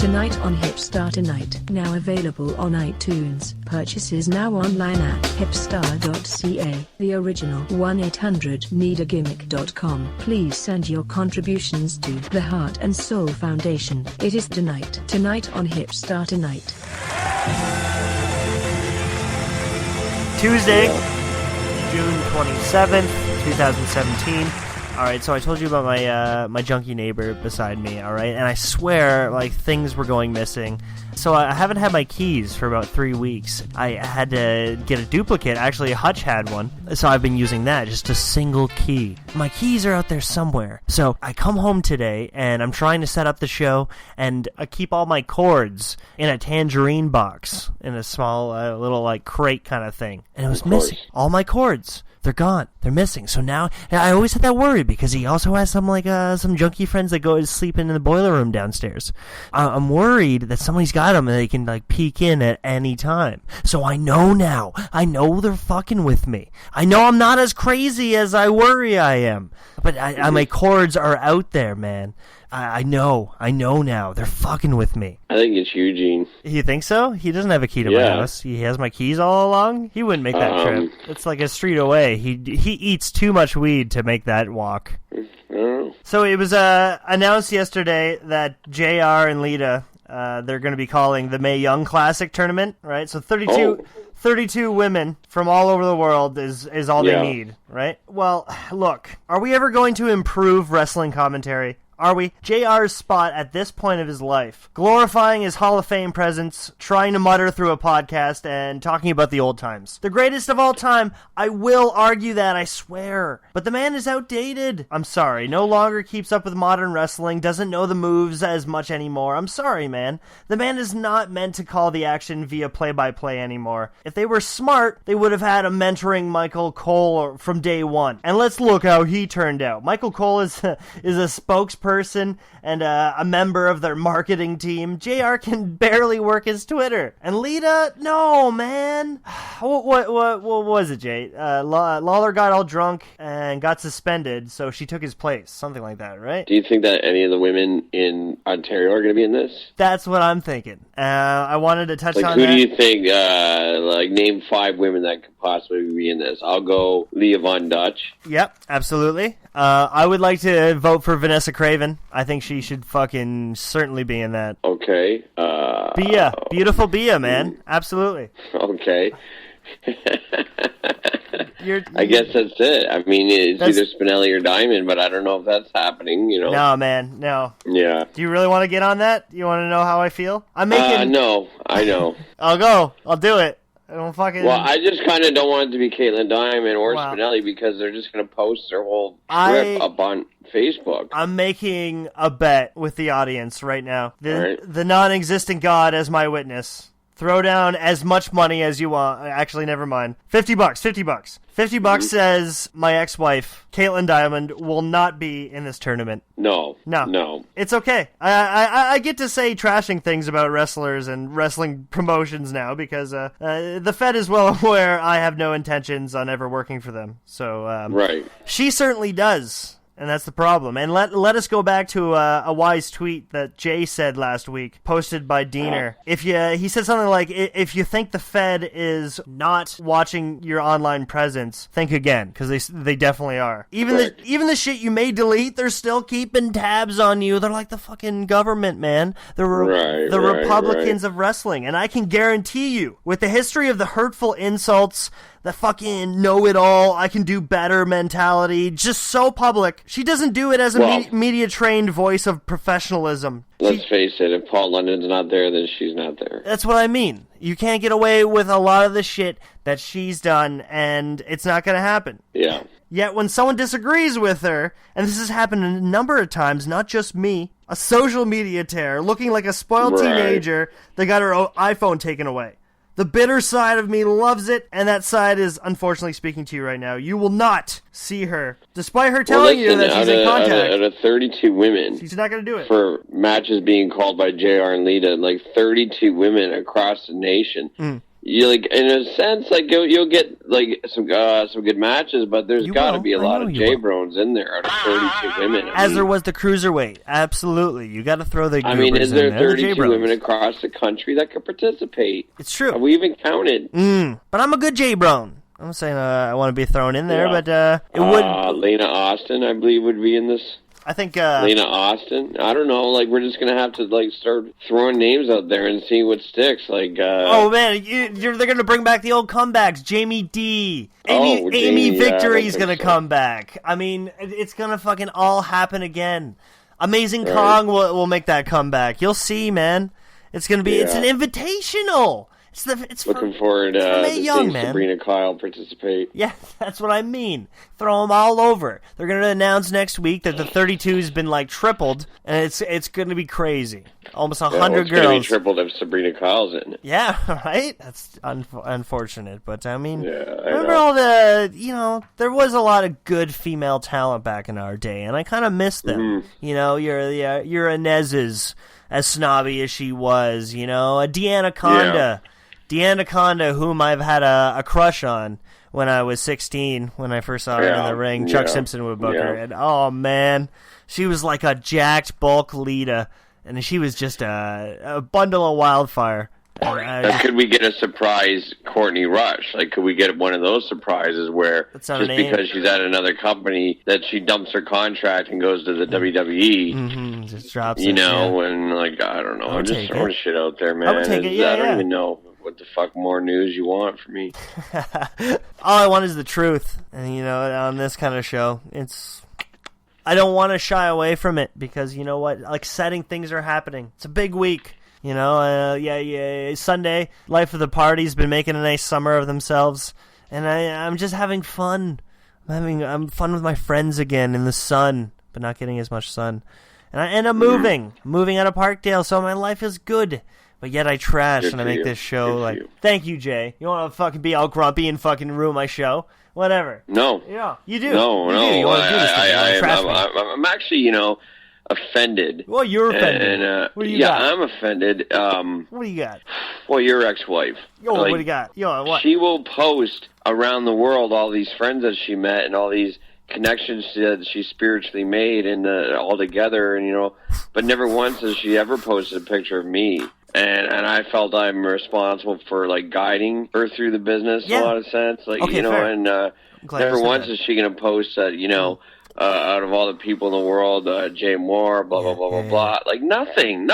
Tonight on Hipstar Tonight. Now available on iTunes. Purchases now online at hipstar.ca. The original 1-800-NEED-A-GIMMICK.com. Please send your contributions to the Heart and Soul Foundation. It is tonight. Tonight on Hipstar Tonight. Tuesday, June 27th, 2017. Alright, so I told you about my junkie neighbor beside me, alright? And I swear, like, things were going missing. So I haven't had my keys for about 3 weeks. I had to get a duplicate. Actually, Hutch had one. So I've been using that, just a single key. My keys are out there somewhere. So I come home today, and I'm trying to set up the show, and I keep all my cords in a tangerine box, in a small little, like, crate kind of thing. And it was missing. All my cords. They're gone. They're missing. So now, I always had that worry because he also has some junkie friends that go sleeping in the boiler room downstairs. I'm worried that somebody's got them and they can like peek in at any time. So I know now. I know they're fucking with me. I know I'm not as crazy as I worry I am. But my cords are out there, man. I know now. They're fucking with me. I think it's Eugene. You think so? He doesn't have a key to my house. He has my keys all along. He wouldn't make that trip. It's like a street away. He eats too much weed to make that walk. So it was announced yesterday that JR and Lita, they're going to be calling the Mae Young Classic tournament, right? So 32 women from all over the world is all they need, right? Well, look, are we ever going to improve wrestling commentary? Are we? JR's spot at this point of his life, glorifying his Hall of Fame presence, trying to mutter through a podcast, and talking about the old times. The greatest of all time, I will argue that, I swear. But the man is outdated. I'm sorry, no longer keeps up with modern wrestling, doesn't know the moves as much anymore. I'm sorry, man. The man is not meant to call the action via play-by-play anymore. If they were smart, they would have had a mentoring Michael Cole from day one. And let's look how he turned out. Michael Cole is a spokesperson and a member of their marketing team. JR can barely work his Twitter. And Lita, no, man. What was it, Jay? Lawler got all drunk and got suspended, so she took his place. Something like that, right? Do you think that any of the women in Ontario are going to be in this? That's what I'm thinking. I wanted to touch on who that. Do you think, name 5 women that could possibly be in this? I'll go Leah Von Dutch. Yep, absolutely. I would like to vote for Vanessa Craven. I think she should fucking certainly be in that. Okay. Bia. Beautiful Bia, man. Absolutely. Okay. I guess that's it. I mean, it's either Spinelli or Diamond, but I don't know if that's happening, you know. No, man, no. Yeah. Do you really want to get on that? You want to know how I feel? I'm making... No, I know. I'll go. I'll do it. I don't fucking... Well, I just kind of don't want it to be Caitlin Diamond or Spinelli because they're just going to post their whole trip up on Facebook. I'm making a bet with the audience right now. The non-existent God as my witness. Throw down as much money as you want. Actually, never mind. $50. $50 says my ex-wife, Caitlin Diamond, will not be in this tournament. No. It's okay. I get to say trashing things about wrestlers and wrestling promotions now because the Fed is well aware I have no intentions on ever working for them. So right. She certainly does. And that's the problem. And let us go back to a wise tweet that Jay said last week, posted by Diener. He said something like, if you think the Fed is not watching your online presence, think again, because they definitely are. Even the shit you may delete, they're still keeping tabs on you. They're like the fucking government, man. The Republicans of wrestling. And I can guarantee you, with the history of the hurtful insults, the fucking know-it-all, I can do better mentality, just so public. She doesn't do it as a media-trained voice of professionalism. Let's face it, if Paul London's not there, then she's not there. That's what I mean. You can't get away with a lot of the shit that she's done, and it's not going to happen. Yeah. Yet when someone disagrees with her, and this has happened a number of times, not just me, a social media terror, looking like a spoiled teenager that got her iPhone taken away. The bitter side of me loves it, and that side is unfortunately speaking to you right now. You will not see her, despite her telling you that she's in contact. Out of 32 women, she's not going to do it. For matches being called by JR and Lita, like 32 women across the nation. you like in a sense, like you'll get like some good matches, but there's got to be a lot of J-Brones in there out of 32 women. As there was the cruiserweight, absolutely. You got to throw the. I mean, is there 32 women across the country that could participate? It's true. Have we even counted? But I'm a good J-Brone. I'm not saying I want to be thrown in there, but it would. Lena Austin, I believe, would be in this. I think Lena Austin. I don't know. Like, we're just gonna have to like start throwing names out there and see what sticks. Like, oh man, they're gonna bring back the old comebacks. Jamie D. Amy Victory's gonna come back. I mean, it's gonna fucking all happen again. Amazing Kong will make that comeback. You'll see, man. It's gonna be. It's an invitational. It's looking forward to seeing Sabrina Kyle participate. Yeah, that's what I mean. Throw them all over. They're going to announce next week that the 32's been like tripled, and it's going to be crazy. Almost 100 girls. It's going to be tripled if Sabrina Kyle's in it. Yeah, right? That's unfortunate, but I mean, remember all the, there was a lot of good female talent back in our day, and I kind of miss them. Mm-hmm. Your Inez's, as snobby as she was, a Deanna Conda. Yeah. Deanna Conda, whom I've had a crush on when I was 16, when I first saw her in the ring. Chuck Simpson would book her, and oh man, she was like a jacked bulk Lita, and she was just a bundle of wildfire. Could we get a surprise Courtney Rush? Like, could we get one of those surprises where just because she's at another company that she dumps her contract and goes to the WWE? Mm-hmm. Just drops and like, I don't know. I'm just throwing shit out there, man. I would take it, I don't even know what the fuck more news you want from me. All I want is the truth. And, on this kind of show, I don't want to shy away from it because, you know what? Exciting things are happening. It's a big week. Sunday, Life of the Party's been making a nice summer of themselves, and I'm just having fun. I'm fun with my friends again in the sun, but not getting as much sun. And I'm moving out of Parkdale, so my life is good. But yet I trash and I make this show thank you, Jay. You want to fucking be all grumpy and fucking ruin my show? Whatever. No. Yeah, you do. No. You want to do this thing. I'm actually, offended. Well, you're offended. And, what do you got? I'm offended. What do you got? Well, your ex-wife. What do you got? What? She will post around the world all these friends that she met and all these connections that she spiritually made and all together, and but never once has she ever posted a picture of me. And I felt I'm responsible for guiding her through the business in a lot of sense, fair. And never once is she going to post that out of all the people in the world, Jay Moore, blah blah blah blah blah. Nothing.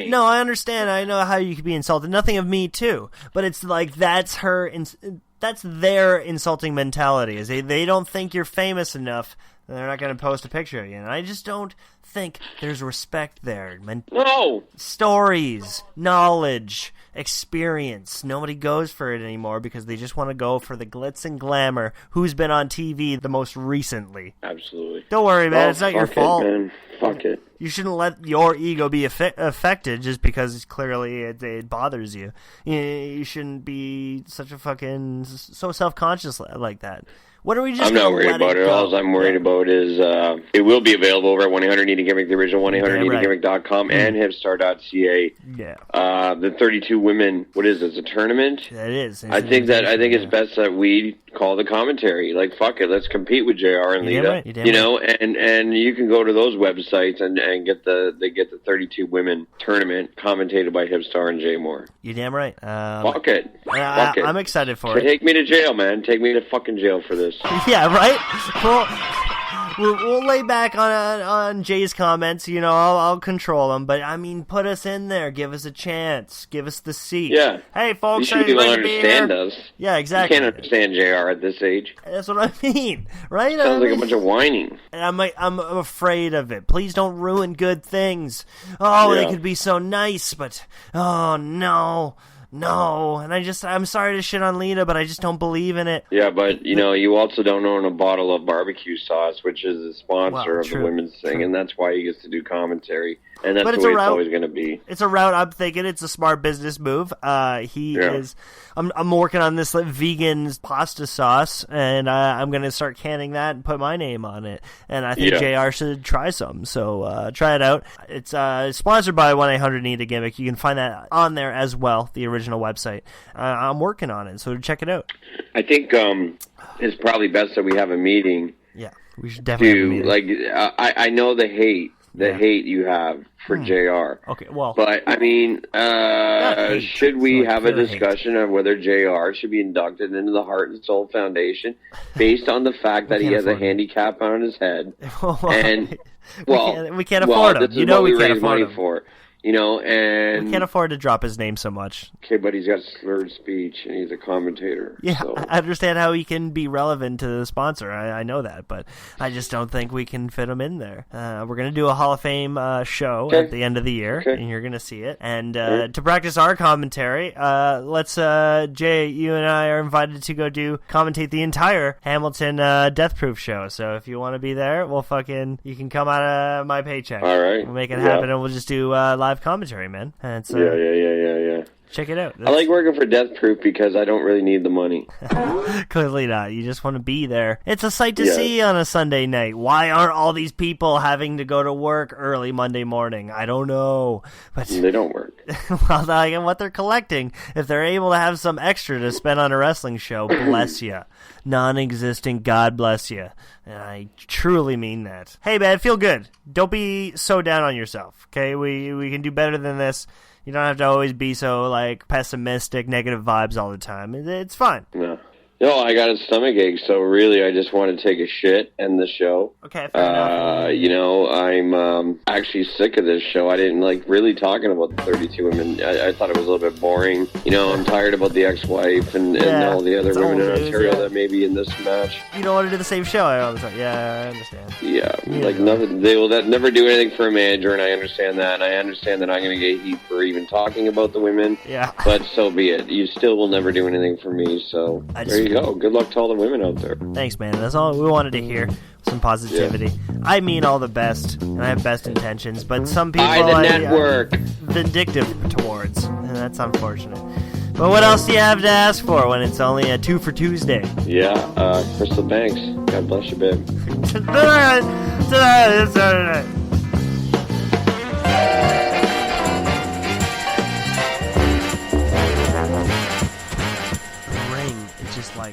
No, I understand. I know how you could be insulted. Nothing of me too, but it's that's her. That's their insulting mentality. Is they don't think you're famous enough. They're not going to post a picture of you. And I just don't think there's respect there. No. Stories, knowledge, experience. Nobody goes for it anymore because they just want to go for the glitz and glamour. Who's been on TV the most recently? Absolutely. Don't worry, man. It's not your fault. Man. Fuck it. You shouldn't let your ego be affected just because clearly it bothers you. You shouldn't be such a fucking so self-conscious like that. What are we just? I'm not worried about it. All I'm worried about is it will be available over at 1-800-NEED-A-GIMMICK, the original 1-800-NEED-A-GIMMICK.com and hipstar.ca. Yeah. The 32 women. What is this? A tournament? That is. I think it's best that we call the commentary. Fuck it, let's compete with JR and Lita. Right. And you can go to those websites and get the 32 women tournament commentated by Hipstar and Jay Moore. You damn right. Fuck it. Fuck it. I'm excited for it. Take me to jail, man. Take me to fucking jail for this. Yeah, right? We'll lay back on Jay's comments. I'll control them. But, put us in there. Give us a chance. Give us the seat. Yeah. Hey, folks. You shouldn't understand us. Yeah, exactly. You can't understand JR at this age. That's what I mean, right? Sounds like a bunch of whining. And I'm afraid of it. Please don't ruin good things. Oh, they could be so nice, but, oh, no. No, and I'm sorry to shit on Lita, but I just don't believe in it. Yeah, but, you also don't own a bottle of barbecue sauce, which is the sponsor of the women's thing, and that's why he gets to do commentary. And that's the way it's always going to be. It's a route I'm thinking. It's a smart business move. Is. I'm working on this vegan pasta sauce, and I'm going to start canning that and put my name on it. And I think JR should try some. So try it out. It's sponsored by 1-800-NEED-A-GIMMICK. You can find that on there as well. The original original website. I'm working on it, so check it out. I think it's probably best that we have a meeting. Yeah, we should definitely have a meeting. I know the hate you have for JR. Okay, well, but I mean, should we have a discussion of whether JR should be inducted into the Heart and Soul Foundation based on the fact that he has a handicap on his head? And we can't afford him. You know, we can't afford him. For. You know, and we can't afford to drop his name so much. Okay, but he's got slurred speech, and he's a commentator. Yeah, so. I understand how he can be relevant to the sponsor. I know that, but I just don't think we can fit him in there. We're going to do a Hall of Fame show at the end of the year, and you're going to see it. And to practice our commentary, Jay, you and I are invited to go commentate the entire Hamilton Death Proof show. So if you want to be there, you can come out of my paycheck. All right. We'll make it happen, and we'll just do live commentary, man. And so, yeah. Check it out. I like working for Death Proof because I don't really need the money. Clearly not. You just want to be there. It's a sight to see on a Sunday night. Why aren't all these people having to go to work early Monday morning? I don't know. But they don't work. Well, what they're collecting, if they're able to have some extra to spend on a wrestling show, bless you. Non-existent, God bless you. And I truly mean that. Hey, man, feel good. Don't be so down on yourself, okay? We can do better than this. You don't have to always be so, pessimistic, negative vibes all the time. It's fine. No, I got a stomach ache, so really I just want to take a shit, end the show. Okay, fair enough. You know, I'm actually sick of this show. I didn't like really talking about the 32 women. I thought it was a little bit boring. You know, I'm tired about the ex-wife and all the other women in Ontario that may be in this match. You don't want to do the same show all the time. Yeah, I understand. Yeah, nothing. They will never do anything for a manager, and I understand that. And I understand that I'm going to get heat for even talking about the women. Yeah. But so be it. You still will never do anything for me, so there you go. Good luck to all the women out there. Thanks, man. That's all we wanted to hear. Some positivity. Yeah. I mean all the best, and I have best intentions, but some people I'm vindictive towards, and that's unfortunate. But what else do you have to ask for when it's only a 2 for Tuesday? Yeah, Crystal Banks. God bless you, babe.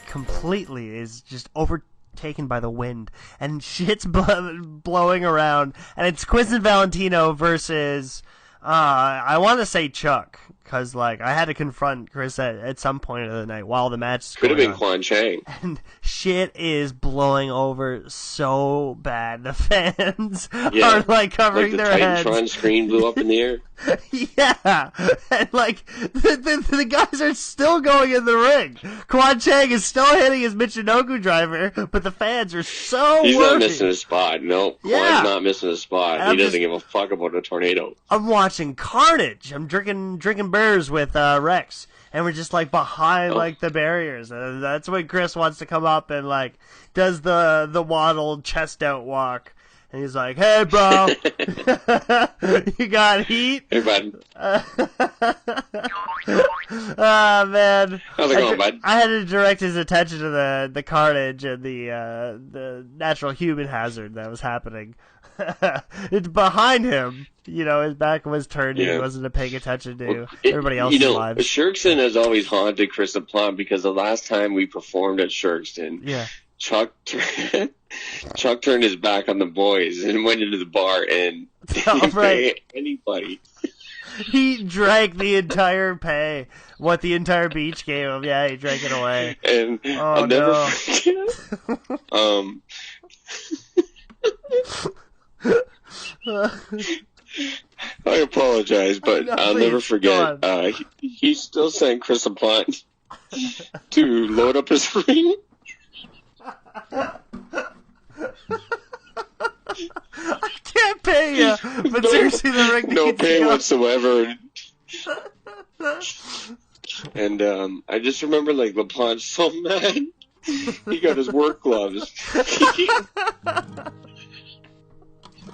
Completely is just overtaken by the wind and shit's blowing around, and it's Quiz and Valentino versus I want to say Chuck, because I had to confront Chris at some point of the night while the match could have been Quan Chang, and shit is blowing over so bad. The fans are covering their heads. The Titantron screen blew up in the air. Yeah, and the guys are still going in the ring. Quan Chang is still hitting his Michinoku driver, but the fans are so He's worried. Not missing a spot. No, Quan's not missing a spot. He doesn't give a fuck about a tornado. I'm watching carnage. I'm drinking beers with Rex, and we're just behind the barriers. That's when Chris wants to come up and does the waddle chest out walk. And he's like, "Hey, bro, you got heat?" Hey, bud. Oh, man. How's it going, bud? I had to direct his attention to the carnage and the natural human hazard that was happening. It's behind him. You know, his back was turned. Yeah. He wasn't paying attention to everybody else's lives. Shirkston has always haunted Chris Plum because the last time we performed at Shirkston, Chuck turned his back on the boys and went into the bar and didn't pay anybody. He drank the entire pay, what the entire beach gave him. Yeah, he drank it away. And I'll never forget. I apologize, but I'll never forget. He still sent Chris Plum to load up his ring. I can't pay you, but seriously, the ring no pay whatsoever. And I just remember LaPlante so mad. He got his work gloves.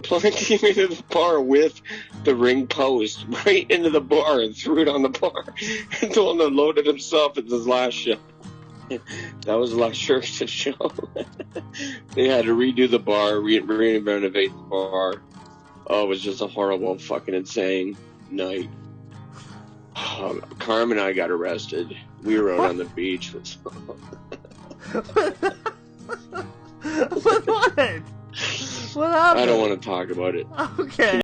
Plante came into the bar with the ring post right into the bar and threw it on the bar and told him to load it himself at his last show. That was the last Shirkston show. They had to redo the bar, renovate the bar. Oh, it was just a horrible, fucking insane night. Carm and I got arrested. We were out on the beach. With what? What happened? I don't want to talk about it. Okay.